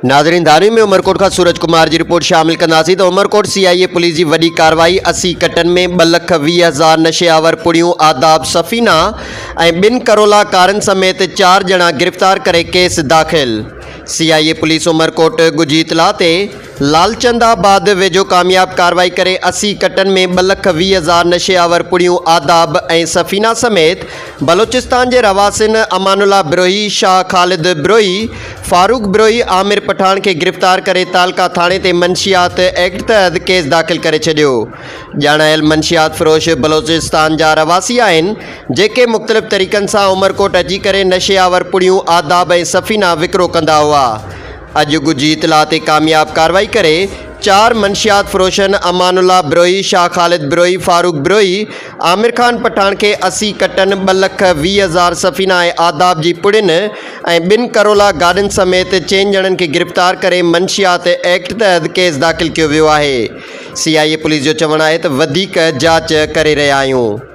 नाज़रीन, धारी में उमरकोट का सूरज कुमार जी रिपोर्ट शामिल कंदासीं तो उमरकोट CIA पुलिस की वही कार्रवाई 80 कटन में 2,20,000 नशेआवर पुड़ियों आदाब सफ़ीना और 2 करोला कारन समेत 4 ॼणा गिरफ़्तार करे केस दाखिल। CIA पुलिस उमरकोट गुजी इतला ते लालचंदाबाद वेझो कामयाब कार्रवाई करे 80 कटन में 2,20,000 नशेआवर पुड़ियों आदाब और सफ़ीना समेत बलोचिस्तान के रवासिन अमानुल्ला बिरोही, शाह खालिद बिरोही, फारूक बिरोही, आमिर पठान के गिरफ़्तार करे तालका थाने ते मंशियात एक्ट तहत केस दाखिल करे छॾियो। ॼाणायल मंशियात फ़रोश बलोचिस्तान जा रवासी आहिनि जेके मुख़्तलिफ़ तरीक़नि सां उमरकोट अची करे नशेआवर पुड़ियों आदाब ऐं सफ़ीना विकिरो कंदा हुआ। अॼु गुजी इतला ते कामयाब कार्रवाई करे 4 मंशियात फ़रोशन अमानुल्ला बिरोही, शाह खालिद बिरोही, फारूक बिरोही, आमिर खान पठान के 80 कटन 2,20,000 सफ़ीना ऐं आदाब जी पुड़ियुनि ऐं 2 करोला गाॾियुनि समेत 4 ॼणनि खे गिरफ़्तार करे मंशियात एक्ट तहत केस दाखिल कियो वियो आहे। CIA पुलिस जो चवणु आहे त वधीक जांच करे रहिया आहियूं।